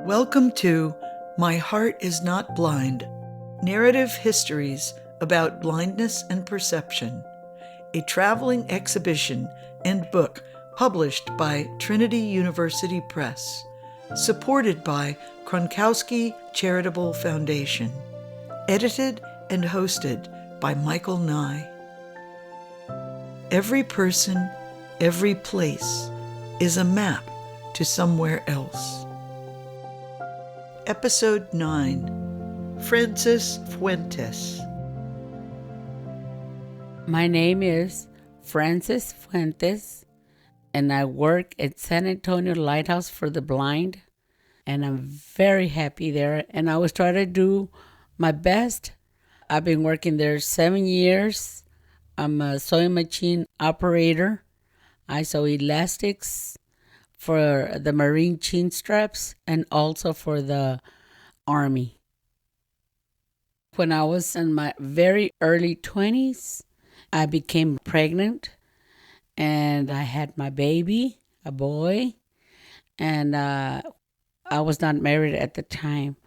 Welcome to My Heart is Not Blind, Narrative Histories about Blindness and Perception, a traveling exhibition and book published by Trinity University Press, supported by Kronkowski Charitable Foundation, edited and hosted by Michael Nye. Every person, every place is a map to somewhere else. Episode 9, Francis Fuentes. My name is Francis Fuentes, and I work at San Antonio Lighthouse for the Blind, and I'm very happy there, and I always try to do my best. I've been working there 7 years. I'm a sewing machine operator. I sew elastics for the Marine chin straps and also for the Army. When I was in my very early 20s, I became pregnant and I had my baby, a boy, and I was not married at the time.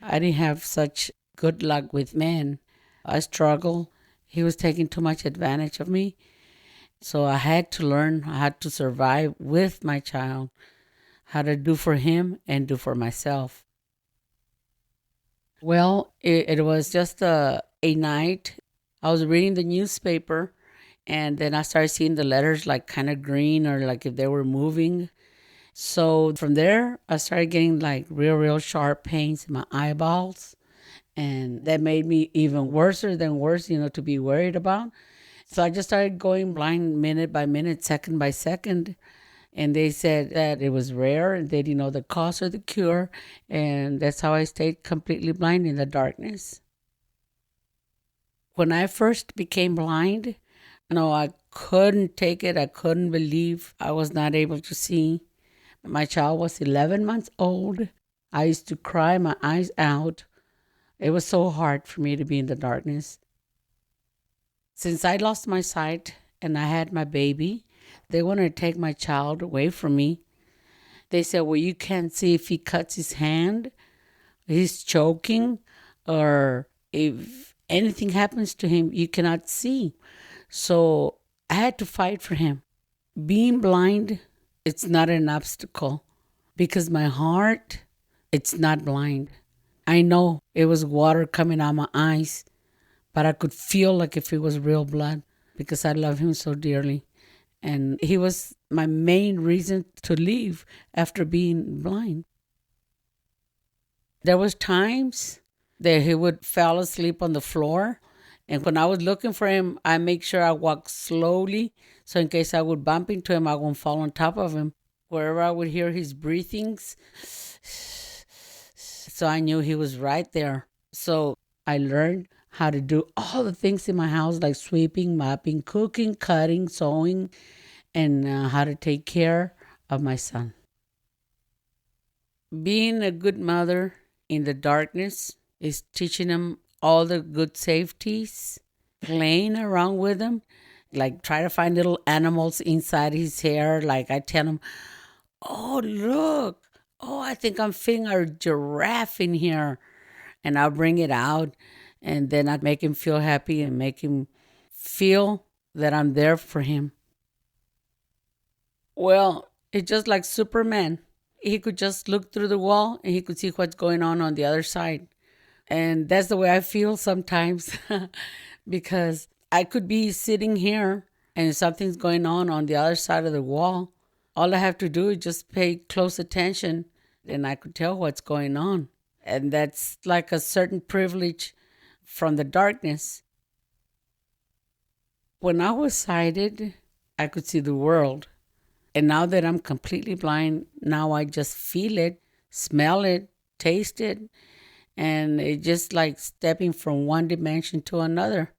I didn't have such good luck with men. I struggled. He was taking too much advantage of me. So I had to learn how to survive with my child, how to do for him and do for myself. Well, it was just a night. I was reading the newspaper and then I started seeing the letters like kind of green or like if they were moving. So from there, I started getting like real sharp pains in my eyeballs. And that made me even worse, to be worried about. So I just started going blind minute by minute, second by second. And they said that it was rare and they didn't know the cause or the cure. And that's how I stayed completely blind in the darkness. When I first became blind, I couldn't take it. I couldn't believe I was not able to see. My child was 11 months old. I used to cry my eyes out. It was so hard for me to be in the darkness. Since I lost my sight and I had my baby, they wanted to take my child away from me. They said, well, you can't see if he cuts his hand, he's choking, or if anything happens to him, you cannot see. So I had to fight for him. Being blind, it's not an obstacle because my heart, it's not blind. I know it was water coming out my eyes, but I could feel like if it was real blood because I love him so dearly. And he was my main reason to leave after being blind. There was times that he would fall asleep on the floor. And when I was looking for him, I make sure I walk slowly. So in case I would bump into him, I won't fall on top of him. Wherever I would hear his breathings, so I knew he was right there. So I learned how to do all the things in my house, like sweeping, mopping, cooking, cutting, sewing, and how to take care of my son. Being a good mother in the darkness is teaching him all the good safeties, playing around with him, like try to find little animals inside his hair. Like I tell him, oh, look. Oh, I think I'm feeling a giraffe in here. And I'll bring it out. And then I make him feel happy and make him feel that I'm there for him. Well, it's just like Superman. He could just look through the wall and he could see what's going on the other side. And that's the way I feel sometimes because I could be sitting here and something's going on the other side of the wall. All I have to do is just pay close attention and I could tell what's going on. And that's like a certain privilege from the darkness. When I was sighted, I could see the world. And now that I'm completely blind, now I just feel it, smell it, taste it. And it's just like stepping from one dimension to another.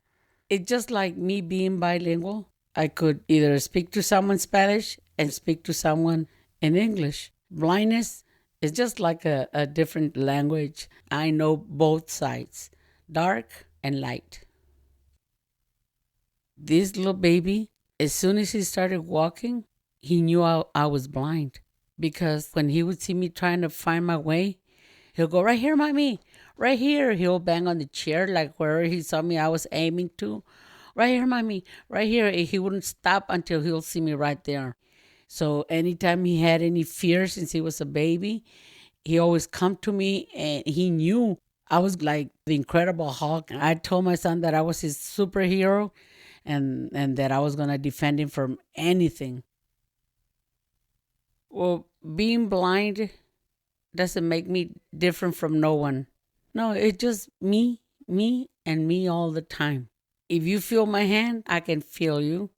It's just like me being bilingual. I could either speak to someone Spanish and speak to someone in English. Blindness is just like a different language. I know both sides, dark and light. This little baby, as soon as he started walking, he knew I was blind. because when he would see me trying to find my way, he'll go, right here, mommy, right here. He'll bang on the chair like wherever he saw me I was aiming to. Right here, mommy, right here. And he wouldn't stop until he'll see me right there. So anytime he had any fear since he was a baby, he always come to me and he knew I was like the Incredible Hulk. I told my son that I was his superhero and that I was going to defend him from anything. Well, being blind doesn't make me different from no one. No, it's just me, and me all the time. If you feel my hand, I can feel you.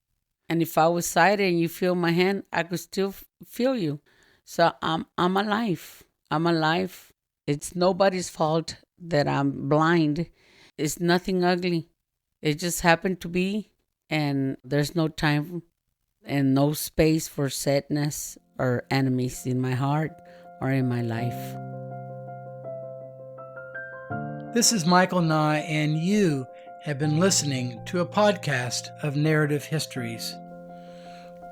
And if I was sighted and you feel my hand, I could still feel you. So I'm alive. I'm alive. It's nobody's fault that I'm blind. It's nothing ugly. It just happened to be, and there's no time and no space for sadness or enemies in my heart or in my life. This is Michael Nye, and you have been listening to a podcast of Narrative Histories.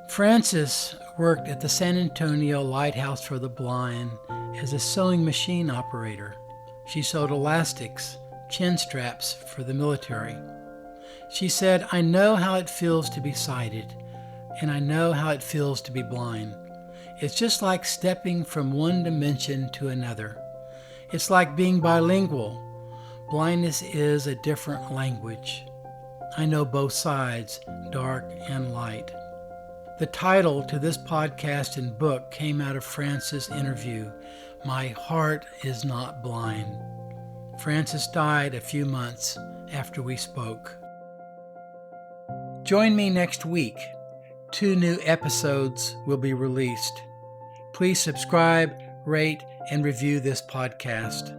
Frances worked at the San Antonio Lighthouse for the Blind as a sewing machine operator. She sewed elastics, chin straps for the military. She said, "I know how it feels to be sighted, and I know how it feels to be blind. It's just like stepping from one dimension to another. It's like being bilingual. Blindness is a different language. I know both sides, dark and light." The title to this podcast and book came out of Frances' interview, "My Heart is Not Blind." Frances died a few months after we spoke. Join me next week. 2 new episodes will be released. Please subscribe, rate, and review this podcast.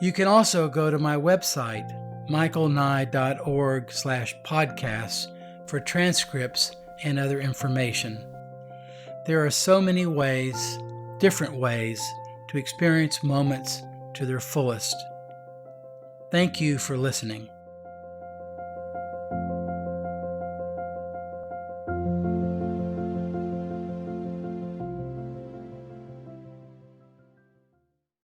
You can also go to my website, michaelnye.org/podcasts, for transcripts and other information. There are so many ways, different ways, to experience moments to their fullest. Thank you for listening.